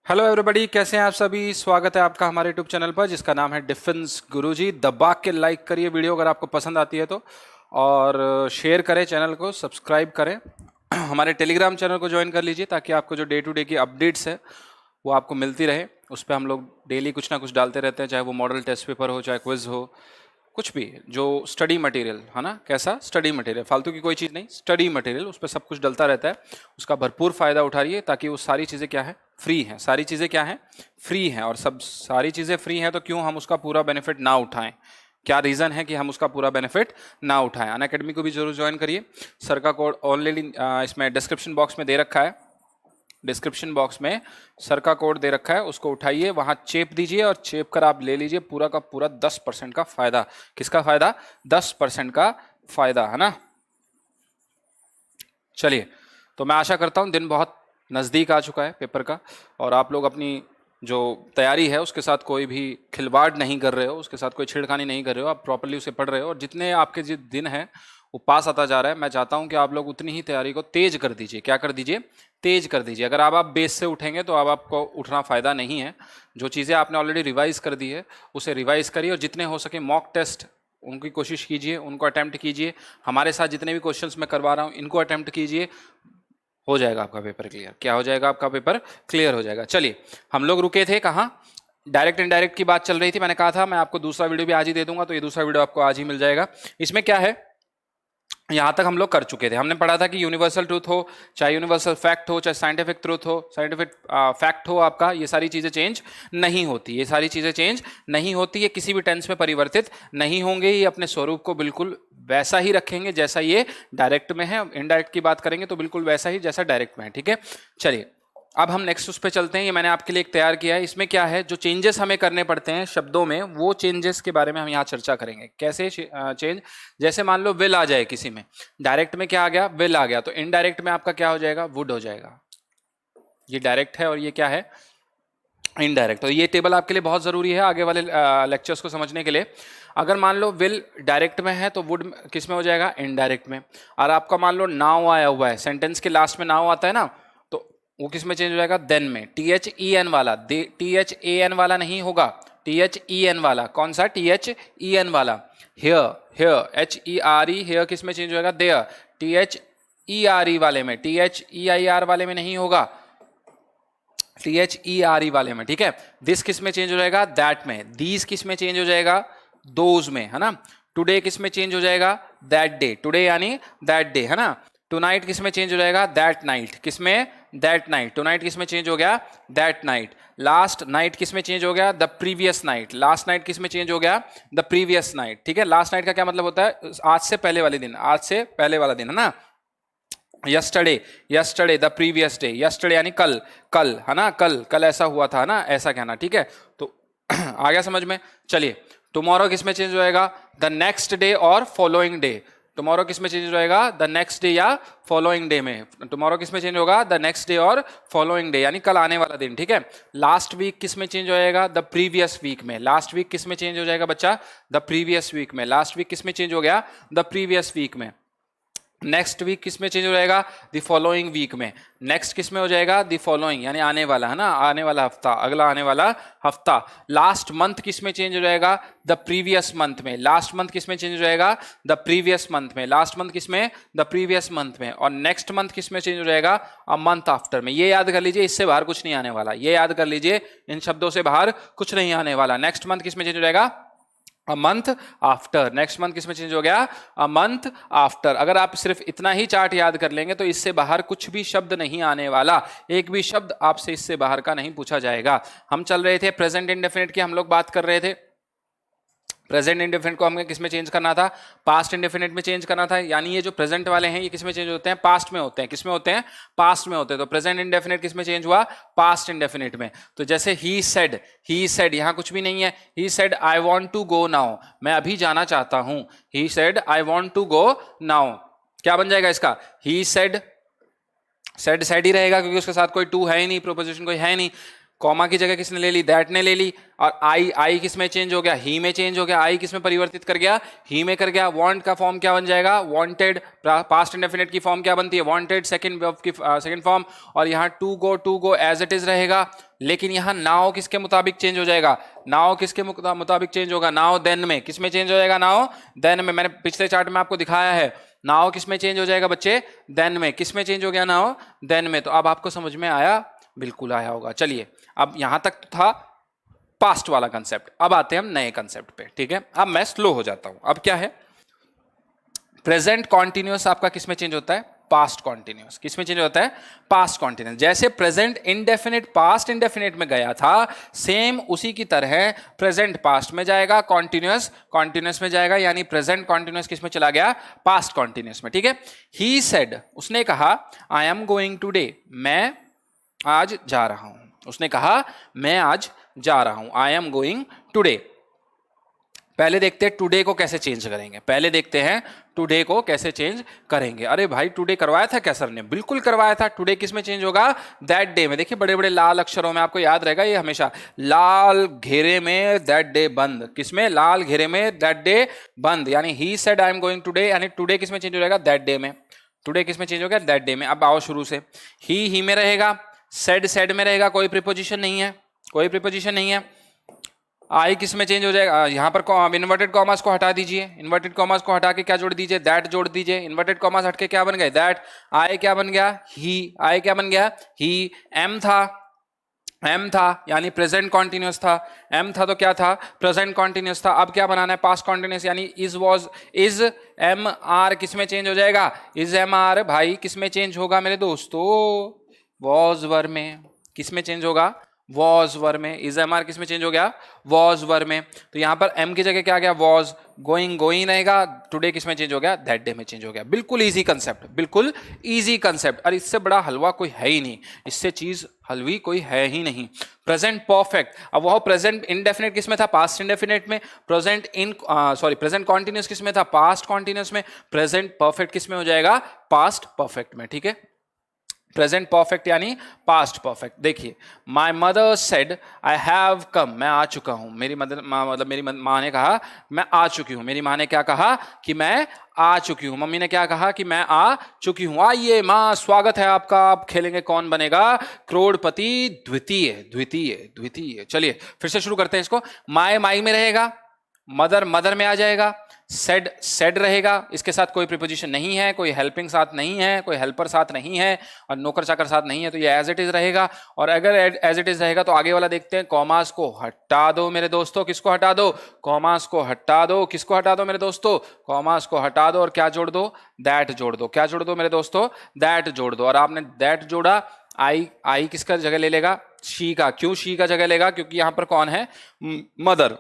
Hello everybody, कैसे हैं आप सभी। स्वागत है आपका हमारे यूट्यूब चैनल पर जिसका नाम है डिफेंस गुरुजी। दबा के लाइक करिए वीडियो अगर आपको पसंद आती है तो, और शेयर करें, चैनल को सब्सक्राइब करें। हमारे टेलीग्राम चैनल को ज्वाइन कर लीजिए ताकि आपको जो डे टू डे की अपडेट्स है वो आपको मिलती रहे। उस पर हम लोग डेली कुछ ना कुछ डालते रहते हैं, चाहे वो मॉडल टेस्ट पेपर हो, चाहे क्विज हो, कुछ भी जो स्टडी मटेरियल है ना। कैसा स्टडी मटेरियल, फालतू की कोई चीज़ नहीं, स्टडी मटेरियल, उस पर सब कुछ डलता रहता है। उसका भरपूर फ़ायदा उठाइए ताकि वो सारी चीज़ें क्या है, फ्री हैं। सारी चीज़ें क्या हैं, फ्री हैं। और सब सारी चीज़ें फ्री हैं तो क्यों हम उसका पूरा बेनिफिट ना उठाएं। क्या रीज़न है कि हम उसका पूरा बेनिफिट ना उठाएं। अनअकैडमी को भी जरूर ज्वाइन करिए। सर का कोड ऑलरेडी इसमें डिस्क्रिप्शन बॉक्स में दे रखा है। डिस्क्रिप्शन बॉक्स में सर का कोड दे रखा है, उसको उठाइए, वहां चेप दीजिए और चेप कर आप ले लीजिए पूरा का पूरा 10% का फायदा। किसका फायदा? 10% का फायदा, है ना। चलिए, तो मैं आशा करता हूं दिन बहुत नज़दीक आ चुका है पेपर का, और आप लोग अपनी जो तैयारी है उसके साथ कोई भी खिलवाड़ नहीं कर रहे हो, उसके साथ कोई छिड़खानी नहीं कर रहे हो, आप प्रॉपरली उसे पढ़ रहे हो। और जितने आपके जो दिन है वो पास आता जा रहा है, मैं चाहता हूं कि आप लोग उतनी ही तैयारी को तेज कर दीजिए। क्या कर दीजिए? तेज कर दीजिए। अगर आप बेस से उठेंगे तो अब आपको उठना फ़ायदा नहीं है। जो चीज़ें आपने ऑलरेडी रिवाइज कर दी है उसे रिवाइज करिए, और जितने हो सके मॉक टेस्ट उनकी कोशिश कीजिए, उनको अटैम्प्ट कीजिए। हमारे साथ जितने भी क्वेश्चंस मैं करवा रहा हूँ इनको अटैम्प्ट कीजिए। हो जाएगा आपका पेपर क्लियर। क्या हो जाएगा? आपका पेपर क्लियर हो जाएगा। चलिए, हम लोग रुके थे कहाँ? डायरेक्ट इनडायरेक्ट की बात चल रही थी। मैंने कहा था मैं आपको दूसरा वीडियो भी आज ही दे दूंगा, तो ये दूसरा वीडियो आपको आज ही मिल जाएगा। इसमें क्या है, यहां तक हम लोग कर चुके थे। हमने पढ़ा था कि यूनिवर्सल ट्रूथ हो, चाहे यूनिवर्सल फैक्ट हो, चाहे साइंटिफिक ट्रूथ हो, साइंटिफिक फैक्ट हो आपका, ये सारी चीजें चेंज नहीं होती। ये सारी चीजें चेंज नहीं होती, ये किसी भी टेंस में परिवर्तित नहीं होंगे। ये अपने स्वरूप को बिल्कुल वैसा ही रखेंगे जैसा ये डायरेक्ट में है। इनडायरेक्ट की बात करेंगे तो बिल्कुल वैसा ही जैसा डायरेक्ट में है। ठीक है, चलिए अब हम नेक्स्ट उस पर चलते हैं। ये मैंने आपके लिए एक तैयार किया है। इसमें क्या है, जो चेंजेस हमें करने पड़ते हैं शब्दों में, वो चेंजेस के बारे में हम यहाँ चर्चा करेंगे। कैसे चेंज? जैसे मान लो विल आ जाए किसी में, डायरेक्ट में क्या आ गया? विल आ गया, तो इनडायरेक्ट में आपका क्या हो जाएगा? वुड हो जाएगा। ये डायरेक्ट है और ये क्या है? इनडायरेक्ट। तो ये टेबल आपके लिए बहुत जरूरी है आगे वाले लेक्चर्स को समझने के लिए। अगर मान लो विल डायरेक्ट में है तो वुड किस में हो जाएगा? इनडायरेक्ट में। और आपका मान लो नाउ आया हुआ है, सेंटेंस के लास्ट में नाउ आता है ना, तो वो किस में चेंज हो जाएगा? देन में। THEN वाला, THAN वाला नहीं होगा, THEN वाला। कौन सा? THEN वाला। हियर, हियर, HERE, हियर किस में चेंज हो जाएगा? देयर। THERE वाले में, THEIR वाले में नहीं होगा, THERE वाले में। ठीक है, दिस किस में चेंज हो जाएगा? दैट में। दीज किस में चेंज हो जाएगा? दोज में, है ना। टुडे किस में चेंज हो जाएगा? That day. टुडे यानी दैट डे, है ना। टुनाइट किस में चेंज हो जाएगा? That night. किस में? That night. टुनाइट किस में चेंज हो गया? That night. लास्ट नाइट किस में चेंज हो गया? The previous night. Last night किस में चेंज हो गया? The previous night. ठीक है, लास्ट नाइट का क्या मतलब होता है? आज से पहले वाले दिन, आज से पहले वाला दिन, है ना। Yesterday, yesterday the previous day. Yesterday यानी कल, कल, है ना, कल, कल ऐसा हुआ था ना, ऐसा कहना। ठीक है, तो आ गया समझ में। चलिए, टुमारो किस में चेंज हो जाएगा? द नेक्स्ट डे और फॉलोइंग डे। टुमारो किस में चेंज हो जाएगा? द नेक्स्ट डे या फॉलोइंग डे में। टुमारो किस में चेंज होगा? द नेक्स्ट डे और फॉलोइंग डे यानी कल आने वाला दिन। ठीक है, लास्ट वीक किस में चेंज हो जाएगा? द प्रीवियस वीक में। लास्ट वीक किस में चेंज हो जाएगा बच्चा? द प्रीवियस वीक में। लास्ट वीक किस में चेंज हो गया? द प्रीवियस वीक में। नेक्स्ट वीक किस में चेंज हो जाएगा? द फॉलोइंग वीक में। नेक्स्ट किस में हो जाएगा? द फॉलोइंग यानी आने वाला, है ना, आने वाला हफ्ता, अगला आने वाला हफ्ता। लास्ट मंथ किस में चेंज हो जाएगा? द प्रीवियस मंथ में। लास्ट मंथ किस में चेंज हो जाएगा? द प्रीवियस मंथ में। लास्ट मंथ किस में? द प्रीवियस मंथ में। और नेक्स्ट मंथ किस में चेंज हो जाएगा? अ मंथ आफ्टर में। ये याद कर लीजिए, इससे बाहर कुछ नहीं आने वाला। ये याद कर लीजिए, इन शब्दों से बाहर कुछ नहीं आने वाला। नेक्स्ट मंथ किस में चेंज हो जाएगा? A month after. Next month किस में चेंज हो गया? A month after. अगर आप सिर्फ इतना ही चार्ट याद कर लेंगे तो इससे बाहर कुछ भी शब्द नहीं आने वाला। एक भी शब्द आपसे इससे बाहर का नहीं पूछा जाएगा। हम चल रहे थे प्रेजेंट इंडेफिनिट की, हम लोग बात कर रहे थे। प्रेजेंट इंडेफिनिट को हमें किस में चेंज करना था? पास्ट इंडेफिनिट में चेंज करना था। यानी ये जो प्रेजेंट वाले हैं ये किस में चेंज होते हैं? पास्ट में होते हैं। किस में होते हैं? पास्ट में होते हैं। तो प्रेजेंट इंडेफिनिट किस में चेंज हुआ? पास्ट इंडेफिनिट में। तो जैसे ही सेड, यहां कुछ भी नहीं है। He said I want to go now, मैं अभी जाना चाहता हूं। He said I want to go now, क्या बन जाएगा इसका? ही सेड, सेड ही रहेगा क्योंकि उसके साथ कोई टू है ही नहीं, प्रोपोजिशन कोई है नहीं। कॉमा की जगह किसने ले ली, दैट ने ले ली। और आई किस में चेंज हो गया, ही में चेंज हो गया। आई किस में परिवर्तित कर गया, ही में कर गया। वांट का फॉर्म क्या बन जाएगा, वांटेड। पास्ट इंडेफिनिट की फॉर्म क्या बनती है, वांटेड, सेकंड वर्ब की सेकंड फॉर्म। और यहाँ to go as it is रहेगा। लेकिन यहाँ नाउ किसके मुताबिक चेंज हो जाएगा, नाउ किसके मुताबिक चेंज होगा, नाउ देन में। किस में चेंज हो जाएगा, नाउ देन में। मैंने पिछले चार्ट में आपको दिखाया है, नाउ किस में चेंज हो जाएगा बच्चे, देन में। किस में चेंज हो गया, नाउ देन में। तो अब आपको समझ में आया, बिल्कुल आया होगा। चलिए अब यहां तक तो था पास्ट वाला कंसेप्ट, अब आते हैं हम नए कंसेप्ट पे, ठीक है। अब मैं स्लो हो जाता हूं। अब क्या है, प्रेजेंट कॉन्टिन्यूअस आपका किस में चेंज होता है, पास्ट कॉन्टिन्यूअस। किस में चेंज होता है, पास्ट कॉन्टिन्यूअस। जैसे प्रेजेंट इंडेफिनिट पास्ट इंडेफिनिट में गया था, सेम उसी की तरह प्रेजेंट पास्ट में जाएगा, कॉन्टिन्यूअस कॉन्टिन्यूअस में जाएगा। यानी प्रेजेंट कॉन्टिन्यूअस किस में चला गया, पास्ट कॉन्टिन्यूअस में, ठीक है। ही सेड, उसने कहा, आई एम गोइंग टूडे, मैं आज जा रहा हूं। उसने कहा मैं आज जा रहा हूं, आई एम गोइंग टुडे। पहले देखते हैं टुडे को कैसे चेंज करेंगे, पहले देखते हैं टुडे को कैसे चेंज करेंगे। अरे भाई टुडे करवाया था क्या सर ने, बिल्कुल करवाया था। टुडे किस में चेंज होगा, दैट डे में। देखिए बड़े बड़े लाल अक्षरों में, आपको याद रहेगा ये हमेशा, लाल घेरे में दैट डे बंद। किसमें, लाल घेरे में दैट डे बंद। यानी ही said I am going today, यानी टुडे किस में चेंज हो जाएगा, दैट डे में। टुडे किस में चेंज हो गया, दैट डे में। अब आओ शुरू से, ही में रहेगा, सेड में रहेगा, कोई प्रीपोजिशन नहीं है, कोई प्रीपोजिशन नहीं है। आई किस में चेंज हो जाएगा, यहां पर इन्वर्टेड कॉमर्स को हटा दीजिए, इन्वर्टेड कॉमर्स को हटा के क्या जोड़ दीजिए, दैट जोड़ दीजिए। इन्वर्टेड कॉमर्स हट के क्या बन गए, दैट। आई क्या बन गया, ही। आई क्या बन गया, ही। एम था, एम था यानी प्रेजेंट कॉन्टिन्यूअस था। एम था तो क्या था, प्रेजेंट कॉन्टिन्यूअस था। अब क्या बनाना है, पास्ट कॉन्टिन्यूअस, यानी is was. Is am are किस में चेंज हो जाएगा, इज एम आर भाई किस में चेंज होगा मेरे दोस्तों, वॉज वर में। किस में चेंज होगा, वॉज वर में। इज एम आर किस में चेंज हो गया, वॉज वर में। तो यहां पर एम की जगह क्या आ गया, वॉज। गोइंग गोइंग रहेगा। टुडे किस में चेंज हो गया, दैट डे में चेंज हो गया। बिल्कुल इजी कंसेप्ट, बिल्कुल इजी कंसेप्ट। और इससे बड़ा हलवा कोई है ही नहीं, इससे चीज हलवी कोई है ही नहीं। प्रेजेंट परफेक्ट, अब वह प्रेजेंट इंडेफिनिट किस में था, पास्ट इंडेफिनिट में। प्रेजेंट प्रेजेंट कॉन्टिन्यूअस किस में था, पास्ट कॉन्टिन्यूअस में। प्रेजेंट परफेक्ट किस में हो जाएगा, पास्ट परफेक्ट में, ठीक है। प्रेजेंट परफेक्ट यानी पास्ट परफेक्ट। देखिए, माई मदर सेड आई हैव कम, मैं आ चुका हूं। मेरी मदर मतलब मेरी माँ ने कहा मैं आ चुकी हूं। मेरी माँ ने क्या कहा कि मैं आ चुकी हूं। मम्मी ने क्या कहा कि मैं आ चुकी हूं। आइए माँ, स्वागत है आपका। आप खेलेंगे कौन बनेगा करोड़पति, द्वितीय द्वितीय द्वितीय। चलिए फिर से शुरू करते हैं इसको। माई में रहेगा, मदर मदर में आ जाएगा, सेड सेड रहेगा। इसके साथ कोई प्रीपोजिशन नहीं है, कोई हेल्पिंग साथ नहीं है, कोई हेल्पर साथ नहीं है, और नौकर चाकर साथ नहीं है, तो ये एज इट इज रहेगा। और अगर एज इट इज रहेगा तो आगे वाला देखते हैं, कॉमास को हटा दो मेरे दोस्तों। किसको हटा दो, कॉमास को हटा दो। किसको हटा दो मेरे दोस्तों, कॉमास को हटा दो। और क्या जोड़ दो, दैट जोड़ दो। क्या जोड़ दो मेरे दोस्तों, दैट जोड़ दो। और आपने दैट जोड़ा, आई किसका जगह ले लेगा, शी का। क्यों शी का जगह लेगा, क्योंकि यहां पर कौन है, मदर।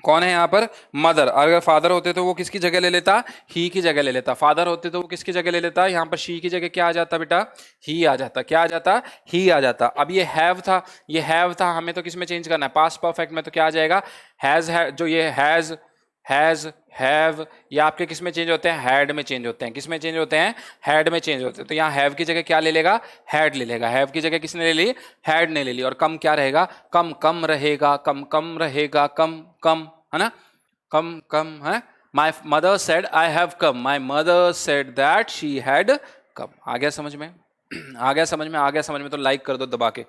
कौन है यहाँ पर, मदर। अगर फादर होते तो वो किसकी जगह ले लेता, ही की जगह ले लेता। फादर होते तो वो किसकी जगह ले लेता, यहाँ पर शी की जगह क्या आ जाता बेटा, ही आ जाता। क्या आ जाता, ही आ जाता। अब ये हैव था, ये हैव था, हमें तो किसमें चेंज करना है, पास्ट परफेक्ट में। तो क्या आ जाएगा, हैज है। जो ये हैज हैव, ये आपके किस में चेंज होते हैं, हैड में चेंज होते हैं। किस में चेंज होते हैं, हैड में चेंज होते हैं। तो यहाँ हैव की जगह क्या ले लेगा, हैड ले लेगा। हैव की जगह किसने ले ली, हैड ने ले ली। और कम क्या रहेगा, कम कम रहेगा, कम कम रहेगा, कम कम, है ना, कम कम है। My mother said I have come, my mother said that she had come. आ गया समझ में, आ गया समझ में, आ गया समझ में तो लाइक कर दो दबा के।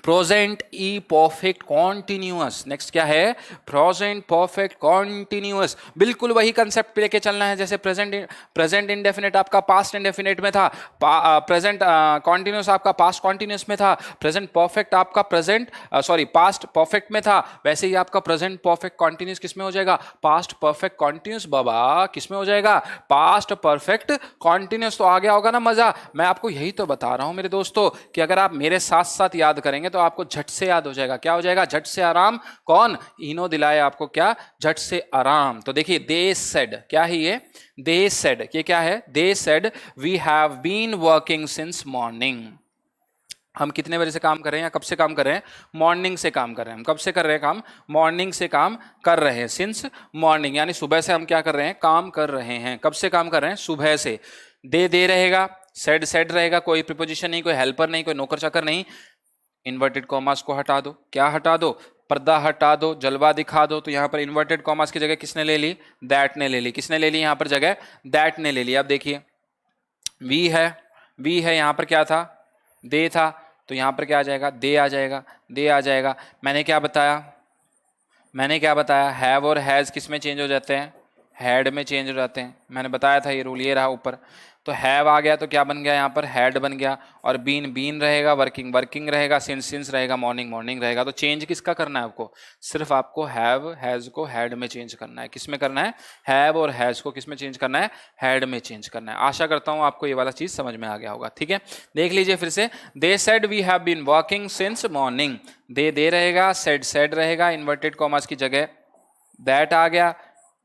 प्रेजेंट ई परफेक्ट कॉन्टिन्यूअस, नेक्स्ट क्या है, प्रेजेंट परफेक्ट कॉन्टिन्यूअस। बिल्कुल वही कंसेप्ट लेके चलना है जैसे प्रेजेंट इंडेफिनिट आपका पास्ट इंडेफिनिट में था, प्रेजेंट कॉन्टिन्यूअस आपका पास्ट कॉन्टिन्यूअस में था, प्रेजेंट परफेक्ट आपका पास्ट परफेक्ट में था। वैसे ही आपका प्रेजेंट परफेक्ट कॉन्टिन्यूअस किस में हो जाएगा, पास्ट परफेक्ट कॉन्टिन्यूअस। बाबा किस में हो जाएगा, पास्ट परफेक्ट कॉन्टिन्यूअस। तो आ गया होगा ना मजा। मैं आपको यही तो बता रहा हूं मेरे दोस्तों कि अगर आप मेरे साथ साथ याद करेंगे तो आपको झट से याद हो जाएगा। क्या हो जाएगा, झट से आराम। कौन, इनो दिलाए आपको क्या, झट से आराम। तो देखिए, दे सेड, क्या है ये, दे सेड, ये क्या है, they said we have been working since morning. हम कितने बजे से काम कर रहे हैं, या कब से काम कर रहे हैं, मॉर्निंग से काम कर रहे हैं। हम कब से कर रहे हैं काम, मॉर्निंग से काम कर रहे हैं, सिंस मॉर्निंग, यानी सुबह से हम क्या कर रहे हैं, काम कर रहे हैं। कब से काम कर रहे हैं, सुबह से। दे रहेगा, सेड रहेगा, कोई प्रीपोजिशन नहीं, कोई हेल्पर नहीं, कोई नौकर चाकर नहीं। इन्वर्टेड कॉमास को हटा दो, क्या हटा दो, पर्दा हटा दो, जलवा दिखा दो। तो यहाँ पर इन्वर्टेड कॉमास की जगह किसने ले ली, दैट ने ले ली। किसने ले ली यहाँ पर जगह, दैट ने ले ली। अब देखिए वी है, वी है, यहाँ पर क्या था, दे था, तो यहाँ पर क्या आ जाएगा, दे आ जाएगा, दे आ जाएगा। मैंने क्या बताया, मैंने क्या बताया, हैव और हैज़ किस में चेंज हो जाते हैं, हैड में चेंज हो जाते हैं। मैंने बताया था ये रूल, ये रहा ऊपर। तो हैव आ गया तो क्या बन गया यहाँ पर, हैड बन गया। और बीन बीन रहेगा, वर्किंग वर्किंग रहेगा, सिंस सिंस रहेगा, मॉर्निंग मॉर्निंग रहेगा। तो चेंज किसका करना है आपको, सिर्फ आपको हैव हैज़ को हैड में चेंज करना है। किस में करना है, हैव और हैज़ को किस में चेंज करना है, हैड में चेंज करना है। आशा करता हूँ आपको ये वाला चीज़ समझ में आ गया होगा। ठीक है, देख लीजिए फिर से। They said we have been working since morning. They रहेगा, सेड रहेगा, इन्वर्टेड कॉमास की जगह दैट आ गया।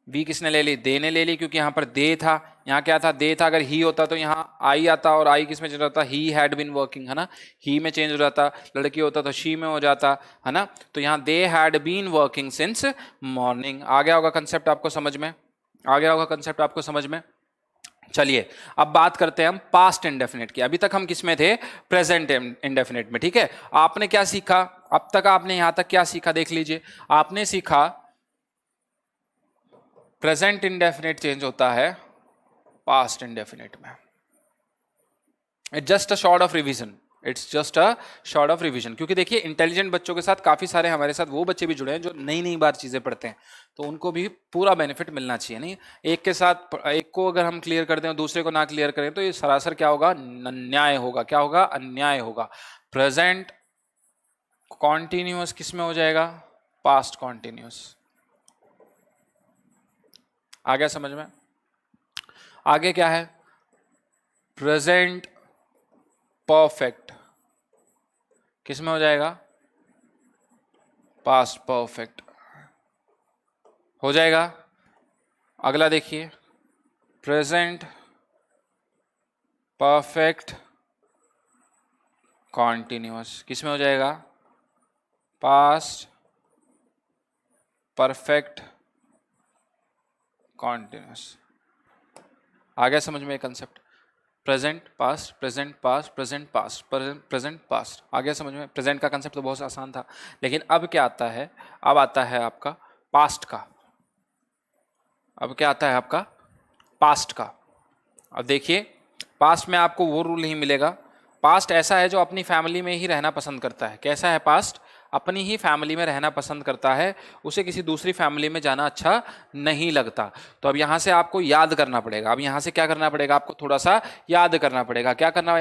वी किसने ले ली, दे ने ले ली, क्योंकि यहाँ पर दे था, यहाँ क्या था, दे था। अगर ही होता तो यहाँ आई आता, और आई किस में चेंज होता, ही हैड बीन वर्किंग, है ना, ही में चेंज हो जाता। लड़की होता तो शी में हो जाता, है ना। तो यहाँ they had been working since morning. आ गया होगा कंसेप्ट आपको समझ में, आ गया होगा कंसेप्ट आपको समझ में। चलिए अब बात करते हैं हम पास्ट इंडेफिनिट की। अभी तक हम किस में थे, प्रेजेंट इंडेफिनिट में। ठीक है, आपने क्या सीखा अब तक, आपने यहां तक क्या सीखा, देख लीजिए। आपने सीखा प्रेजेंट इंडेफिनिट चेंज होता है पास्ट इंडेफिनिट में। It's just a short of revision, it's just a short of revision. क्योंकि देखिए इंटेलिजेंट बच्चों के साथ काफी सारे हमारे साथ वो बच्चे भी जुड़े हैं जो नई नई बार चीजें पढ़ते हैं, तो उनको भी पूरा बेनिफिट मिलना चाहिए। नहीं, एक के साथ एक को अगर हम क्लियर कर दें और दूसरे को ना क्लियर करें तो ये सरासर क्या होगा, अन्याय होगा। क्या होगा, अन्याय होगा। प्रेजेंट कॉन्टिन्यूअस किस में हो जाएगा, पास्ट कॉन्टिन्यूअस। आ गया समझ में। आगे क्या है, प्रेजेंट परफेक्ट किस में हो जाएगा, पास्ट परफेक्ट हो जाएगा। अगला देखिए, प्रेजेंट परफेक्ट कॉन्टिन्यूअस किस में हो जाएगा, पास्ट परफेक्ट कॉन्टिन्यूअस। आ गया समझ में concept, present past, present past, present past, present past. आ गया समझ में। प्रेजेंट का कंसेप्ट तो बहुत आसान था, लेकिन अब क्या आता है, अब आता है आपका पास्ट का। अब क्या आता है आपका, पास्ट का। अब देखिए पास्ट में आपको वो रूल नहीं मिलेगा। पास्ट ऐसा है जो अपनी फैमिली में ही रहना पसंद करता है। कैसा है पास्ट, अपनी ही फैमिली में रहना पसंद करता है, उसे किसी दूसरी फैमिली में जाना अच्छा नहीं लगता। तो अब यहाँ से आपको याद करना पड़ेगा। अब यहाँ से क्या करना पड़ेगा, आपको थोड़ा सा याद करना पड़ेगा। क्या करना,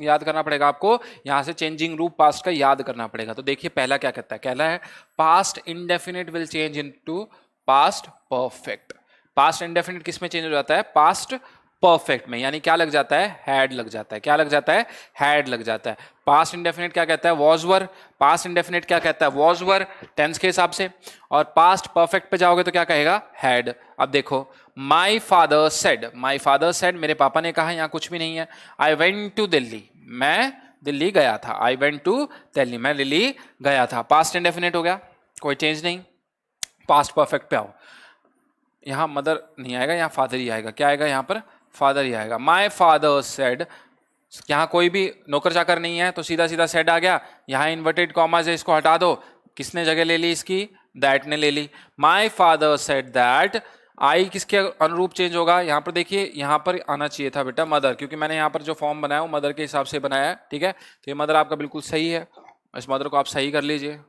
याद करना पड़ेगा आपको, यहाँ से चेंजिंग रूप पास्ट का याद करना पड़ेगा। तो देखिए पहला क्या कहता है, कहला है past indefinite will change into past perfect. Past indefinite किस में चेंज हो जाता है, पास्ट परफेक्ट में। यानी क्या लग जाता है, हैड लग जाता है। क्या लग जाता है, हैड लग जाता है। पास्ट इंडेफिनिट क्या कहता है, वॉज वर। पास्ट इंडेफिनिट क्या कहता है, वॉज वर, टेंस के हिसाब से। और पास्ट परफेक्ट पे जाओगे तो क्या कहेगा, हैड। अब देखो, my father said, my father said, मेरे पापा ने कहा, यहाँ कुछ भी नहीं है। आई वेंट टू दिल्ली, मैं दिल्ली गया था। आई वेंट टू दिल्ली, मैं दिल्ली गया था। पास्ट इंडेफिनिट हो गया, कोई चेंज नहीं। पास्ट परफेक्ट पे आओ, यहाँ मदर नहीं आएगा, यहाँ फादर ही आएगा। क्या आएगा यहाँ पर, फादर ही आएगा। माई फादर सेड, यहाँ कोई भी नौकर चाकर नहीं है तो सीधा सीधा सेड आ गया। यहाँ इन्वर्टेड कॉमास है, इसको हटा दो। किसने जगह ले ली इसकी, दैट ने ले ली। माई फादर सेड दैट, आई किसके अनुरूप चेंज होगा, यहाँ पर देखिए, यहाँ पर आना चाहिए था बेटा मदर, क्योंकि मैंने यहाँ पर जो फॉर्म बनाया वो मदर के हिसाब से बनाया है। ठीक है, तो ये मदर आपका बिल्कुल सही है, इस मदर को आप सही कर लीजिए।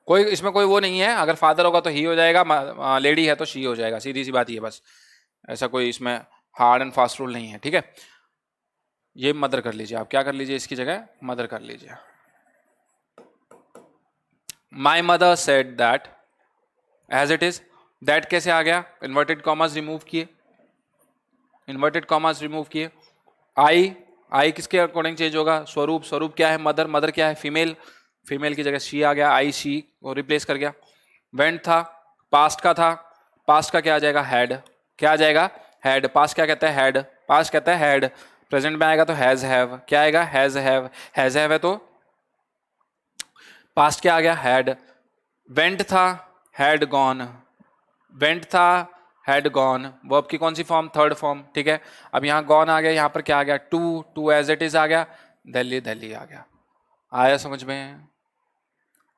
कोई इसमें कोई वो नहीं है, अगर फादर होगा तो ही हो जाएगा, लेडी है तो शी हो जाएगा, सीधी सी बात ही है बस। ऐसा कोई इसमें हार्ड एंड फास्ट रूल नहीं है। ठीक है, ये मदर कर लीजिए, आप क्या कर लीजिए, इसकी जगह मदर कर लीजिए। My mother said that, as it is. That कैसे आ गया, इन्वर्टेड कॉमास रिमूव किए, इन्वर्टेड कॉमास रिमूव किए। आई, आई किसके अकॉर्डिंग चेंज होगा, स्वरूप, स्वरूप क्या है, मदर, मदर क्या है, फीमेल, फीमेल की जगह शी आ गया, आई शी को रिप्लेस कर गया। वेंट था, पास्ट का था, पास्ट का क्या आ जाएगा, हैड। क्या आ जाएगा, हैड। पास्ट क्या कहता है, हैड, पास्ट कहता है हैड। प्रेजेंट में आएगा तो हैज हैव, क्या आएगा, हैज हैव। हैज हैव है तो पास्ट क्या आ गया, हैड। वेंट था, हैड गॉन, वेंट था, हैड गॉन, वर्ब की कौन सी फॉर्म, थर्ड फॉर्म, ठीक है। अब यहाँ गॉन आ गया, यहाँ पर क्या आ गया, टू एज इट इज आ गया, दिल्ली आ गया। आया समझ में,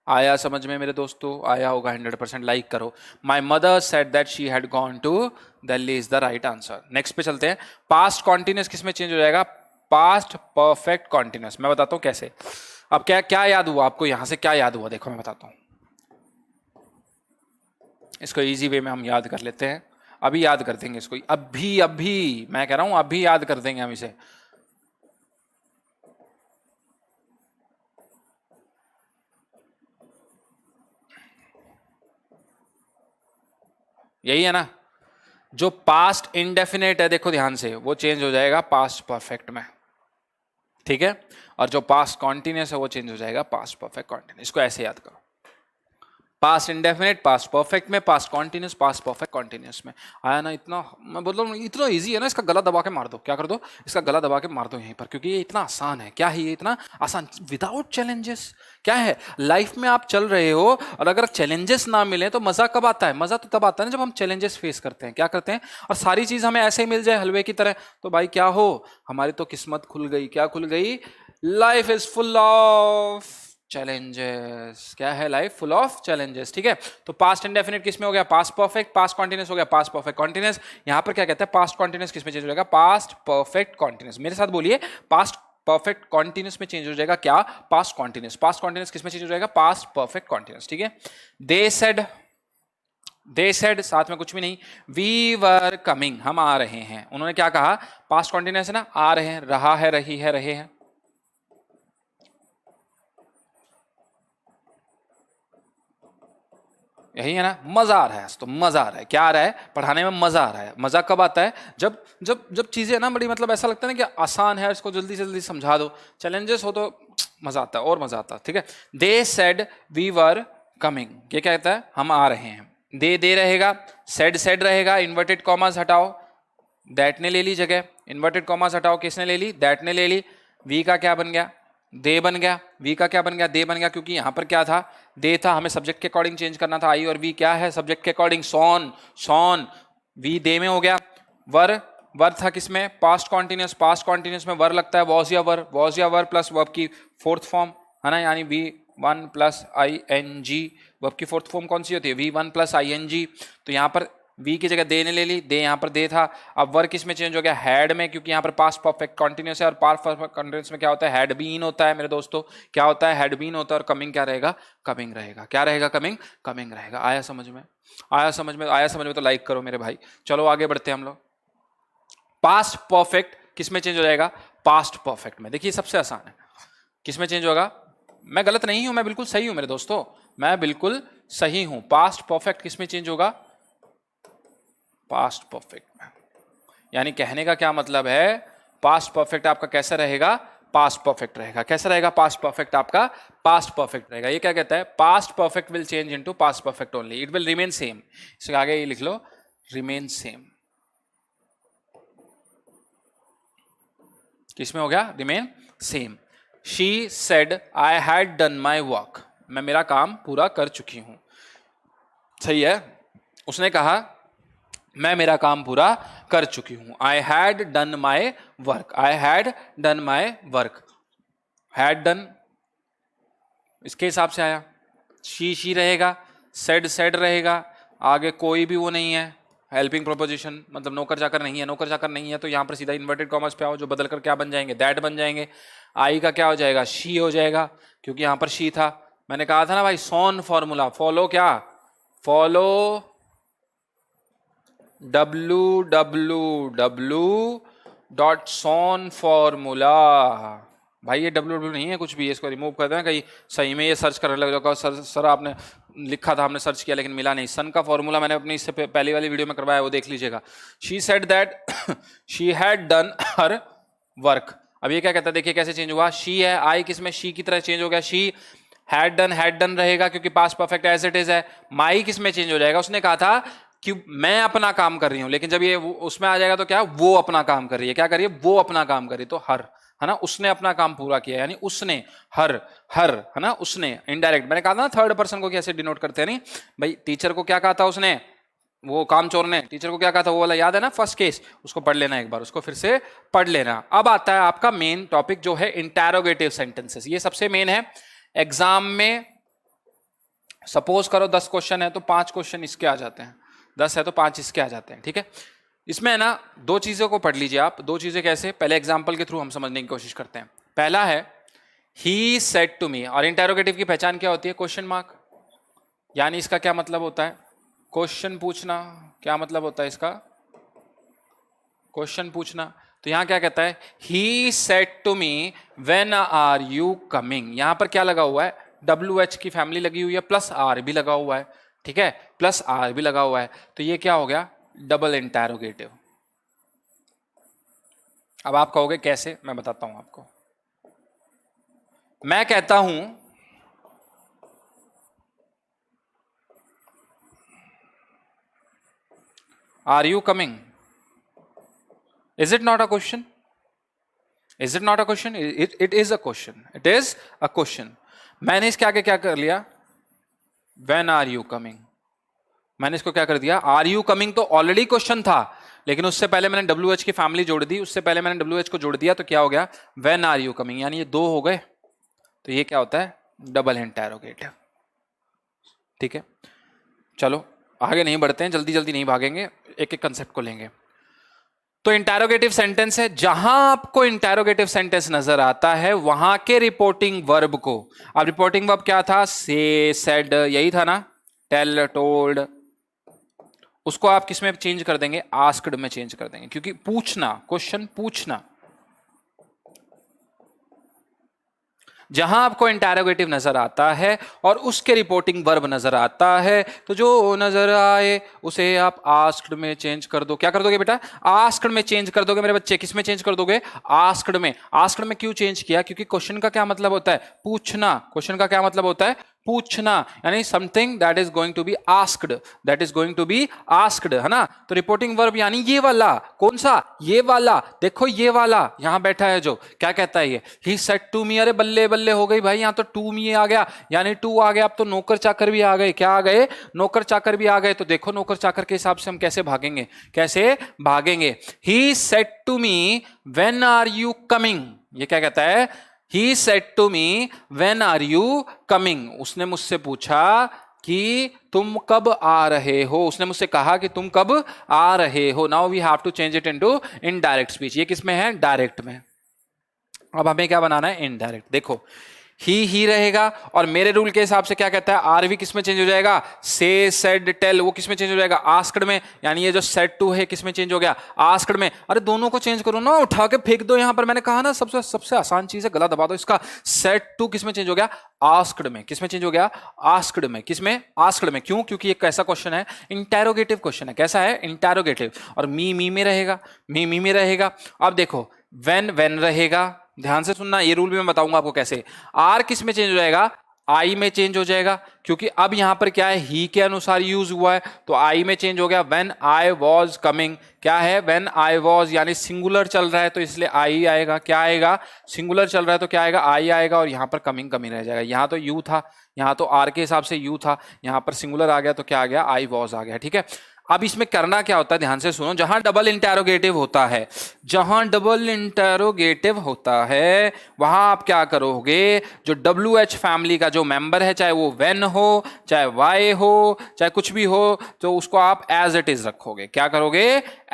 आया समझ में मेरे दोस्तों, आया होगा 100%, लाइक करो। My mother said that she had gone to Delhi is the right answer. Next पे चलते हैं। पास्ट कॉन्टिन्यूस किस में चेंज हो जाएगा, पास्ट परफेक्ट कॉन्टिन्यूस। मैं बताता हूं कैसे। अब क्या क्या याद हुआ आपको, यहां से क्या याद हुआ, देखो मैं बताता हूं। इसको इजी वे में हम याद कर लेते हैं, अभी याद कर देंगे इसको, अभी मैं कह रहा हूं अभी याद कर देंगे हम इसे। यही है ना, जो पास्ट इंडेफिनेट है देखो ध्यान से, वो चेंज हो जाएगा पास्ट परफेक्ट में, ठीक है। और जो पास्ट कॉन्टिन्यूस है वो चेंज हो जाएगा पास्ट परफेक्ट कॉन्टिन्यूस। इसको ऐसे याद करो, पास्ट इंडेफिनेट पास्ट परफेक्ट में, past continuous past perfect continuous में। आया ना, इतना मैं बोल रहा हूँ इतना इजी है ना, इसका गला दबा के मार दो, क्या कर दो, इसका गला दबा के मार दो यहीं पर, क्योंकि ये इतना आसान है। क्या है ये इतना आसान, विदाउट चैलेंजेस। क्या है, लाइफ में आप चल रहे हो और अगर चैलेंजेस ना मिले तो मजा कब आता है, मजा तो तब आता है ना जब हम चैलेंजेस फेस करते हैं। क्या करते हैं, और सारी चीज हमें ऐसे ही मिल जाए हलवे की तरह, तो भाई क्या हो, हमारी तो किस्मत खुल गई। क्या खुल गई, life is full of challenges. क्या है, लाइफ फुल ऑफ चैलेंजेस, ठीक है। तो पास्ट इंडेफिनिट किस में हो गया, पास्ट परफेक्ट, पास्ट कॉन्टिन्यूस हो गया पास्ट परफेक्ट कॉन्टिन्यूस। यहां पर क्या कहते हैं, पास्ट कॉन्टिन्यूस किस में चेंज हो जाएगा, पास्ट परफेक्ट कॉन्टिन्यूस। मेरे साथ बोलिए, पास्ट परफेक्ट कॉन्टिन्यूस में चेंज हो जाएगा क्या, पास्ट कॉन्टिन्यूस। पास्ट कॉन्टिन्यूस किस में चेंज हो जाएगा, पास्ट परफेक्ट कॉन्टिन्यूस, ठीक है। दे सेड साथ में कुछ भी नहीं, वी वर कमिंग, हम आ रहे हैं। उन्होंने क्या कहा, पास्ट कॉन्टिन्यूस है ना, आ रहे हैं, रहा है, रही है, रहे हैं। यही है ना, मजा आ रहा है, तो मजा आ रहा है, क्या आ रहा है, पढ़ाने में मजा आ रहा है। मजा कब आता है, जब जब जब चीजें ना बड़ी, मतलब ऐसा लगता है ना कि आसान है, इसको जल्दी से जल्दी समझा दो। चैलेंजेस हो तो मजा आता है, और मजा आता है, ठीक है। They said we were coming, ये क्या कहता है, हम आ रहे हैं। दे रहेगा, सेड रहेगा, इन्वर्टेड कॉमास हटाओ, दैट ने ले ली जगह, इन्वर्टेड कॉमास हटाओ, किसने ले ली, दैट ने ले ली। वी का क्या बन गया, दे बन गया। वी का क्या बन गया, दे बन गया, क्योंकि यहां पर क्या था, दे था, हमें सब्जेक्ट के अकॉर्डिंग चेंज करना था। आई और वी क्या है, सब्जेक्ट के अकॉर्डिंग, सॉन वी दे में हो गया। वर था किसमें, पास्ट कॉन्टिन्यूस में वर लगता है, वॉज या वर प्लस वर्ब की फोर्थ फॉर्म है ना, यानी V1 प्लस ING। वर्ब की फोर्थ फॉर्म कौन सी होती है, V1 प्लस ING। तो यहाँ पर वी की जगह दे ने ले ली, दे यहाँ पर दे था। अब वर्क किस में चेंज हो गया, हैड में, क्योंकि यहाँ पर पास्ट परफेक्ट कॉन्टिन्यूस है, और पास्ट परफेक्ट कॉन्टिन्यूस में क्या होता है, हैड बीन होता है मेरे दोस्तों। क्या होता है, हैड बीन होता है, और कमिंग क्या रहेगा, कमिंग रहेगा। क्या रहेगा, कमिंग रहेगा। आया समझ में, आया समझ में तो लाइक करो मेरे भाई। चलो आगे बढ़ते हैं हम लोग। पास्ट परफेक्ट किस में चेंज हो जाएगा, पास्ट परफेक्ट में। देखिए सबसे आसान है, किस में चेंज होगा, मैं गलत नहीं हूं, मैं बिल्कुल सही हूं मेरे दोस्तों, मैं बिल्कुल सही हूं। पास्ट परफेक्ट किस में चेंज होगा, पास्ट परफेक्ट में। यानी कहने का क्या मतलब है, पास्ट परफेक्ट आपका कैसा रहेगा, पास्ट परफेक्ट रहेगा। कैसा रहेगा, पास्ट परफेक्ट आपका पास्ट परफेक्ट रहेगा। ये क्या कहता है, past perfect will change into past perfect only, it will remain same. इसके आगे ये लिख लो, रिमेन सेम। किसमें हो गया, remain same. She said I had done my work, मैं मेरा काम पूरा कर चुकी हूं। सही है, उसने कहा मैं मेरा काम पूरा कर चुकी हूं। I had done my work, I had done my work. Had done इसके हिसाब से आया, शी रहेगा, सेड रहेगा, आगे कोई भी वो नहीं है, हेल्पिंग प्रोपोजिशन, मतलब नौकर चाकर नहीं है। नौकर चाकर नहीं है तो यहाँ पर सीधा इन्वर्टेड कॉमर्स पे आओ, जो बदल कर क्या बन जाएंगे, दैट बन जाएंगे। आई का क्या हो जाएगा, शी हो जाएगा, क्योंकि यहाँ पर शी था। मैंने कहा था ना भाई, सॉन फॉर्मूला फॉलो, क्या फॉलो, www.son फॉर्मूला। भाई ये www नहीं है कुछ भी, इसको रिमूव कर देना, कहीं सही में ये सर्च करने लग जाओ, सर आपने लिखा था, हमने सर्च किया लेकिन मिला नहीं। सन का फॉर्मूला मैंने अपनी इससे पहली वाली वीडियो में करवाया, वो देख लीजिएगा। She said that she had done her work. अब ये क्या कहता है, देखिए कैसे चेंज हुआ, शी है, आई किसमें, शी की तरह चेंज हो गया। शी हैड डन रहेगा क्योंकि past perfect as it is है। माई किसमें चेंज हो जाएगा, उसने कहा था कि मैं अपना काम कर रही हूं, लेकिन जब ये उसमें आ जाएगा तो क्या, वो अपना काम कर रही है। क्या कर रही है, वो अपना काम कर रही है, तो हर है ना, उसने अपना काम पूरा किया, यानी उसने, हर है ना, उसने। इनडायरेक्ट मैंने कहा था ना, थर्ड पर्सन को कैसे डिनोट करते हैं, नहीं भाई, टीचर को क्या कहा था उसने, वो कामचोर ने टीचर को क्या कहा था, वो वाला याद है ना फर्स्ट केस, उसको पढ़ लेना एक बार, उसको फिर से पढ़ लेना। अब आता है आपका मेन टॉपिक जो है इंटरोगेटिव सेंटेंसेस। ये सबसे मेन है एग्जाम में। सपोज करो 10 क्वेश्चन है तो 5 क्वेश्चन इसके आ जाते हैं, 10 है तो 5 इसके आ जाते हैं, ठीक है। इसमें है ना दो चीजों को पढ़ लीजिए आप। दो चीजें कैसे, पहले एग्जाम्पल के थ्रू हम समझने की कोशिश करते हैं। पहला है ही सेड टू मी, और इंटरोगेटिव की पहचान क्या होती है, क्वेश्चन मार्क, यानी इसका क्या मतलब होता है, क्वेश्चन पूछना। क्या मतलब होता है इसका, क्वेश्चन पूछना। तो यहां क्या कहता है, he said to me when are you coming. यहां पर क्या लगा हुआ है, WH की फैमिली लगी हुई है, प्लस आर भी लगा हुआ है, ठीक है, प्लस आर भी लगा हुआ है। तो ये क्या हो गया, डबल इंटरोगेटिव। अब आप कहोगे कैसे, मैं बताता हूं आपको। मैं कहता हूं are you coming, is it not a question, is it not a question, it is a question, it is a question. मैंने इसके आगे क्या कर लिया, व्हेन आर यू कमिंग, मैंने इसको क्या कर दिया, आर यू कमिंग तो ऑलरेडी क्वेश्चन था, लेकिन उससे पहले मैंने WH की फैमिली जोड़ दी, उससे पहले मैंने WH को जोड़ दिया, तो क्या हो गया, व्हेन आर यू कमिंग, यानी ये दो हो गए, तो ये क्या होता है, डबल इंटरोगेटिव, ठीक है। चलो आगे नहीं बढ़ते हैं, जल्दी जल्दी नहीं भागेंगे, एक एक कंसेप्ट को लेंगे। तो इंटरोगेटिव सेंटेंस है, जहां आपको इंटरोगेटिव सेंटेंस नजर आता है वहां के रिपोर्टिंग वर्ब को, अब रिपोर्टिंग वर्ब क्या था, से, सेड, यही था ना, टेल, टोल्ड, उसको आप किस में चेंज कर देंगे, आस्क्ड में चेंज कर देंगे, क्योंकि पूछना, क्वेश्चन पूछना। जहां आपको इंटरोगेटिव नजर आता है और उसके रिपोर्टिंग वर्ब नजर आता है, तो जो नजर आए उसे आप आस्क्ड में चेंज कर दो। क्या कर दोगे बेटा, आस्क्ड में चेंज कर दोगे मेरे बच्चे। किस में चेंज कर दोगे, आस्क्ड में। आस्क्ड में क्यों चेंज किया, क्योंकि क्वेश्चन का क्या मतलब होता है, पूछना। क्वेश्चन का क्या मतलब होता है, पूछना, यानी something that is going to be asked, that is going to be asked, है ना। तो रिपोर्टिंग वर्ब यानी ये वाला, कौन सा, ये वाला, देखो ये वाला यहां बैठा है जो, क्या कहता है ये, ही सेड टू मी, अरे बल्ले बल्ले हो गई भाई, यहां तो टू मी आ गया, यानी टू आ गया। अब तो नौकर चाकर भी आ गए, क्या आ गए, नौकर चाकर भी आ गए। तो देखो नौकर चाकर के हिसाब से हम कैसे भागेंगे, कैसे भागेंगे। He said to me when are you coming, ये क्या कहता है, He said to me, when are you coming? उसने मुझसे पूछा कि तुम कब आ रहे हो, उसने मुझसे कहा कि तुम कब आ रहे हो। Now we have to change it into indirect speech। ये किस में है, डायरेक्ट में। अब हमें क्या बनाना है, इनडायरेक्ट। देखो ही रहेगा, और मेरे रूल के हिसाब से क्या कहता है, आर भी किस में चेंज हो जाएगा, से, सेड, टेल, वो किस में चेंज हो जाएगा, आस्क्ड में। यानी ये जो सेड टू है किस में चेंज हो गया, आस्क्ड में। अरे दोनों को चेंज करो ना, उठा के फेंक दो। यहां पर मैंने कहा ना सबसे सबसे आसान चीज है, गला दबा दो इसका। सेड टू किस में चेंज हो गया, आस्क्ड में। किस में चेंज हो गया, आस्क्ड में। किस में, आस्क्ड में। क्यों, क्योंकि एक ऐसा क्वेश्चन है, इंटरोगेटिव क्वेश्चन है। कैसा है, इंटरोगेटिव। और मी में रहेगा, मी में रहेगा। अब देखो वेन रहेगा, ध्यान से सुनना, ये रूल भी मैं बताऊंगा आपको कैसे। आर किस में चेंज हो जाएगा, आई में चेंज हो जाएगा, क्योंकि अब यहां पर क्या है, ही के अनुसार यूज हुआ है, तो आई में चेंज हो गया। व्हेन आई वॉज कमिंग, क्या है, व्हेन आई वॉज, यानी सिंगुलर चल रहा है तो इसलिए आई आएगा। क्या आएगा, सिंगुलर चल रहा है तो क्या आएगा, आई आएगा। और यहां पर कमिंग कमी रह जाएगा। यहां तो यू था, यहां तो आर के हिसाब से यू था, यहां पर सिंगुलर आ गया तो क्या आ गया, आई वॉज आ गया, ठीक है। अब इसमें करना क्या होता है, ध्यान से सुनो। जहां डबल इंटरोगेटिव होता है, जहां डबल इंटरोगेटिव होता है, वहां आप क्या करोगे, जो WH फैमिली का जो मेंबर है, चाहे वो वेन हो, चाहे वाई हो, चाहे कुछ भी हो, तो उसको आप एज इट इज रखोगे। क्या करोगे,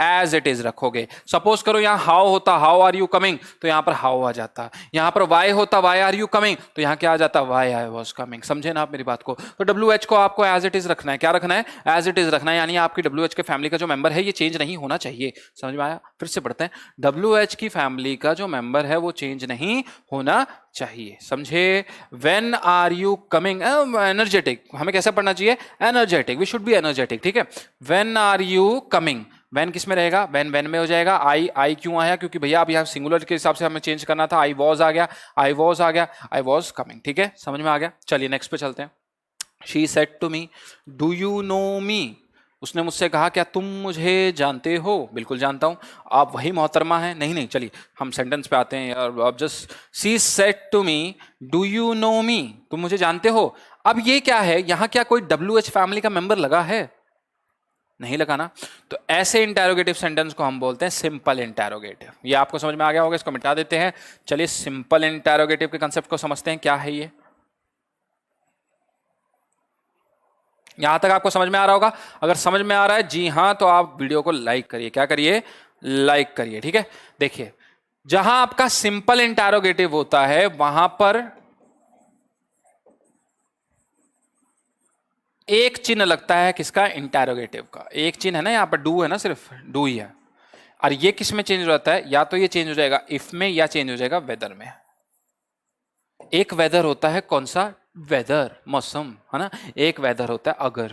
एज इट इज रखोगे। सपोज करो यहां हाउ होता, हाउ आर यू कमिंग, तो यहां पर हाउ आ जाता। यहां पर वाई होता, वाई आर यू कमिंग, तो यहां क्या आ जाता, वाई आई वॉज कमिंग। समझे ना आप मेरी बात को। तो WH को आपको एज इट इज रखना है। क्या रखना है, एज इट इज रखना है, यानी आपकी WH के फैमिली का जो मेंबर है ये चेंज नहीं होना चाहिए। समझ में आया, फिर से पढ़ते हैं। WH की फैमिली का जो मेंबर है वो चेंज नहीं होना चाहिए। समझे। When are you coming, energetic, हमें कैसे पढ़ना चाहिए, energetic, we should be energetic, ठीक है। When are you coming, when किस में रहेगा, व्हेन में हो जाएगा। आई क्यों आया, क्योंकि भैया अब यहाँ सिंगुलर के हिसाब से हमें चेंज करना था। आई वॉज आ गया, आई वॉज आ गया, आई वॉज कमिंग, ठीक है, समझ में आ गया। चलिए नेक्स्ट पे चलते हैं। She said to me, do you know me, उसने मुझसे कहा क्या तुम मुझे जानते हो। बिल्कुल जानता हूं, आप वही मोहतरमा है। नहीं, चलिए हम सेंटेंस पे आते हैं यार। अब just she said to me, do you know me, तुम मुझे जानते हो। अब ये क्या है, यहां क्या कोई WH फैमिली का मेंबर लगा है, नहीं लगाना। तो ऐसे इंटैरोगेटिव सेंटेंस को हम बोलते हैं सिंपल इंटैरोगेटिव। ये आपको समझ में आ गया होगा, इसको मिटा देते हैं। चलिए सिंपल इंटैरोगेटिव के कंसेप्ट को समझते हैं, क्या है ये। यहां तक आपको समझ में आ रहा होगा? अगर समझ में आ रहा है जी हाँ, तो आप वीडियो को लाइक करिए। क्या करिए? लाइक करिए। ठीक है, देखिए जहां आपका सिंपल इंटैरोगेटिव होता है वहां पर एक चिन्ह लगता है, किसका? इंटैरोगेटिव का। एक चिन्ह है ना, यहां पर डू है ना, सिर्फ डू ही है। और ये किस में चेंज हो जाता है? या तो ये चेंज हो जाएगा इफ में, या चेंज हो जाएगा वेदर में। एक वेदर होता है, कौन सा? वेदर, मौसम, है ना। एक वेदर होता है अगर,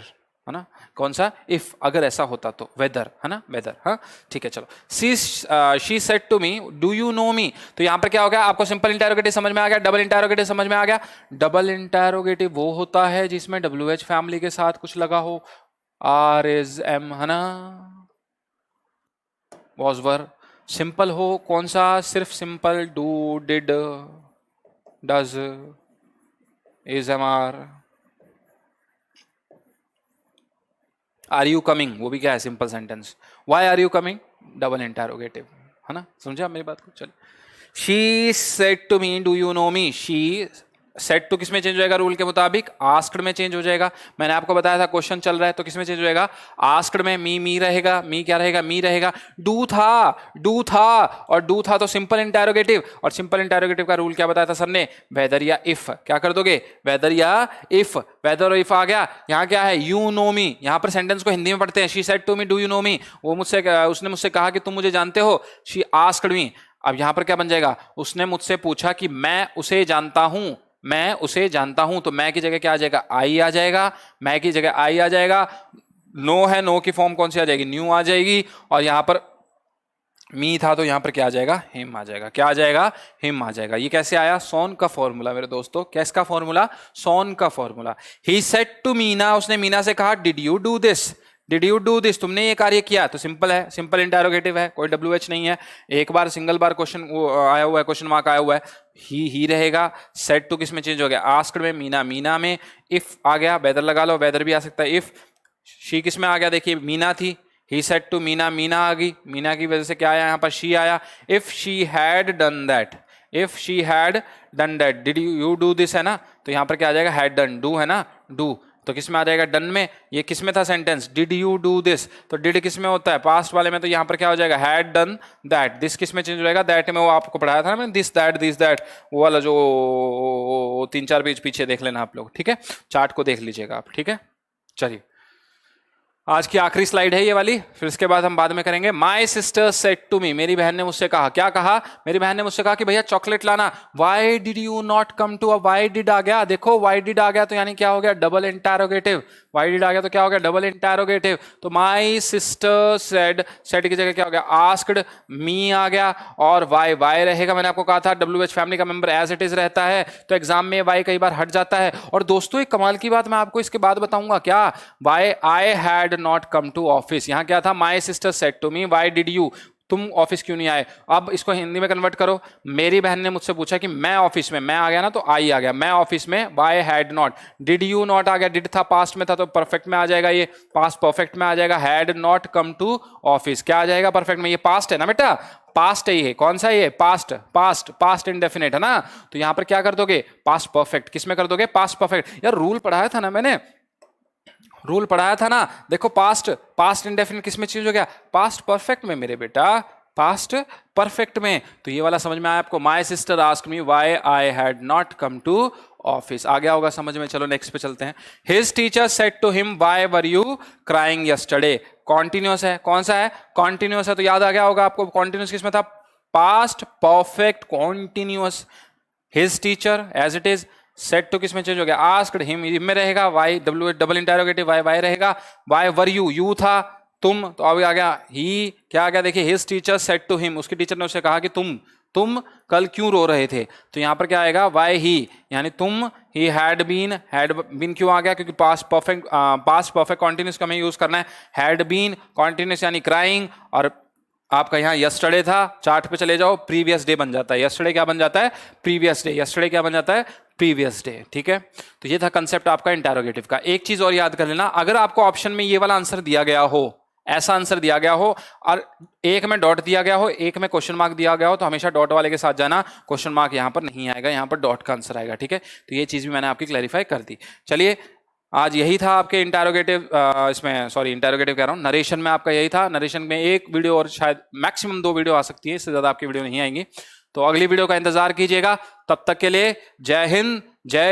है ना। कौन सा? इफ, अगर ऐसा होता तो वेदर, है ना, वेदर। हाँ ठीक है, चलो। She said to me do you know me. तो यहां पर क्या हो गया? आपको सिंपल इंटैरोगेटिव समझ में आ गया, डबल इंटैरोगेटिव समझ में आ गया। डबल इंटैरोगेटिव वो होता है जिसमें WH फैमिली के साथ कुछ लगा हो, आर इज एम, है ना, वॉज वर। सिंपल हो कौन सा? सिर्फ simple, do, did, does, is, am, are you coming, वो भी क्या है? Simple sentence. Why are you coming? Double interrogative, है ना। समझा मेरी बात को? चलिए, she said to me do you know me. She said to किस में चेंज हो जाएगा? रूल के मुताबिक आस्क्ड में चेंज हो जाएगा। मैंने आपको बताया था क्वेश्चन चल रहा है, तो किस में चेंज हो जाएगा? आस्क्ड में। मी रहेगा, मी क्या रहेगा? मी रहेगा। डू था, डू था, और डू था तो सिंपल इंटैरोगेटिव। और सिंपल इंटैरोगेटिव का रूल क्या बताया था सर ने? वेदर या इफ। क्या कर दोगे? वेदर या इफ। वेदर और इफ आ गया। यहाँ क्या है? You know me. यहाँ पर सेंटेंस को हिंदी में पढ़ते हैं। She said to me do you know me. वो मुझसे, उसने मुझसे कहा कि तुम मुझे जानते हो। She asked me. अब यहां पर क्या बन जाएगा? उसने मुझसे पूछा कि मैं उसे जानता हूं, मैं उसे जानता हूं। तो मैं की जगह क्या आ जाएगा? आई आ जाएगा। मैं की जगह आई आ जाएगा। नो है, नो की फॉर्म कौन सी आ जाएगी? न्यू आ जाएगी। और यहां पर मी था तो यहां पर क्या आ जाएगा? हिम आ जाएगा। क्या आ जाएगा? हिम आ जाएगा। ये कैसे आया? सोन का फॉर्मूला मेरे दोस्तों। किसका फॉर्मूला? सोन का formula. He said to Meena, उसने मीना से कहा did you do this, did you do this, तुमने ये कार्य किया। तो सिंपल है, सिंपल इंटैरोगेटिव है, कोई WH नहीं है। एक बार सिंगल बार क्वेश्चन आया हुआ है, क्वेश्चन मार्क आया हुआ है। ही रहेगा। सेड टू किस में चेंज हो गया? आस्क्ड में, मीना, मीना में। इफ आ गया, वेदर लगा लो, वेदर भी आ सकता है। इफ, शी किस में आ गया? देखिए मीना थी, he said to Meena, Meena आ गई। मीना की वजह से क्या आया? यहां पर शी आया। If she had done that, if she had done that, did you do this, है ना। तो यहां पर क्या आ जाएगा? हैड डन, डू है ना, डू। तो किस में आ जाएगा? डन में। ये किस में था sentence? Did you do this. तो डिड किस में होता है? पास्ट वाले में। तो यहां पर क्या हो जाएगा? Had done that. दिस किस में चेंज हो जाएगा? दैट में। वो आपको पढ़ाया था ना मैंने, दिस दैट, वो वाला जो 3-4 पेज पीछे देख लेना आप लोग, ठीक है। चार्ट को देख लीजिएगा आप, ठीक है। चलिए, आज की आखिरी स्लाइड है ये वाली, फिर इसके बाद हम बाद में करेंगे। My sister said to me, मेरी बहन ने मुझसे कहा। क्या कहा? मेरी बहन ने मुझसे कहा कि भैया चॉकलेट लाना। Why did you not come to. अब वाई डिड आ गया, देखो वाई डिड आ गया तो यानी क्या हो गया? Double interrogative. वाई डिड आ गया तो क्या हो गया? Double interrogative. तो माई सिस्टर सेड, सेड की जगह क्या हो गया? आस्क्ड। मी आ गया और वाई, वाई रहेगा। मैंने आपको कहा था WH फैमिली का मेंबर एज इट इज रहता है, तो एग्जाम में वाई कई बार हट जाता है। और दोस्तों एक कमाल की बात मैं आपको इसके बाद बताऊंगा। क्या? Why I had not come to office. यहां क्या था? My sister said to me why did you, तुम ऑफिस क्यों नहीं आए। अब इसको हिंदी में कन्वर्ट करो। मेरी बहन ने मुझसे पूछा कि मैं ऑफिस में, मैं आ गया ना तो आई आ गया, मैं ऑफिस में, why had not. Did you not आ गया, डिड था पास्ट में था तो परफेक्ट में आ जाएगा, ये पास्ट परफेक्ट में आ जाएगा। Had not come to office क्या आ जाएगा? परफेक्ट में। ये पास्ट है ना बेटा, पास्ट है ये। कौन सा? ये पास्ट, पास्ट, पास्ट इंडेफिनिट है ना। तो यहां पर क्या कर दोगे? Past perfect. किस में कर दोगे? Past perfect. यार रूल पढ़ाया था ना मैंने, रूल पढ़ाया था ना। देखो पास्ट, पास्ट इंडेफिनिट किस में चेंज हो गया? पास्ट परफेक्ट में मेरे बेटा, पास्ट परफेक्ट में। तो ये वाला समझ में आया आपको? My sister asked me why I had not come to office. आ गया होगा समझ में? चलो नेक्स्ट पे चलते हैं। His teacher said to him why were you crying yesterday. Continuous है, कौन सा है? कॉन्टिन्यूअस है, तो याद आ गया होगा आपको। कॉन्टिन्यूअस किस में था? Past perfect continuous. His teacher as it is. Said to किस में चेंज हो गया? आस्क्ड हिम में रहेगा। Why, double interrogative, why, why रहेगा। वाई वर यू, यू था, तुम, तो अभी आ गया ही। क्या आ गया? देखिए his teacher said to him, उसके टीचर ने उससे कहा कि तुम कल क्यों रो रहे थे। तो यहां पर क्या आएगा? वाई ही, यानी तुम। ही हैड बीन क्यों आ गया? क्योंकि पास्ट परफेक्ट कॉन्टिन्यूस का हमें यूज करना है। हैड बीन कॉन्टिन्यूस यानी क्राइंग, और आपका यहाँ यस्टरडे था, चार्ट पे चले जाओ, प्रीवियस डे बन जाता है। यस्टरडे क्या बन जाता है? Previous day. यस्टरडे क्या बन जाता है? Previous day. ठीक है, तो ये था कंसेप्ट आपका इंटरोगेटिव का। एक चीज और याद कर लेना, अगर आपको ऑप्शन में ये वाला आंसर दिया गया हो, ऐसा आंसर दिया गया हो और एक में डॉट दिया गया हो, एक में क्वेश्चन मार्क दिया गया हो, तो हमेशा डॉट वाले के साथ जाना, क्वेश्चन मार्क यहाँ पर नहीं आएगा, यहाँ पर डॉट का आंसर आएगा। ठीक है, तो ये चीज भी मैंने आपकी क्लैरिफाई कर दी। चलिए, आज यही था आपके इंटरोगेटिव, इसमें सॉरी इंटरोगेटिव कह रहा हूँ, नरेशन में आपका यही था। नरेशन में एक वीडियो और शायद मैक्सिमम 2 वीडियो आ सकती है, इससे ज्यादा आपकी वीडियो नहीं आएंगी। तो अगली वीडियो का इंतजार कीजिएगा। तब तक के लिए जय हिंद, जय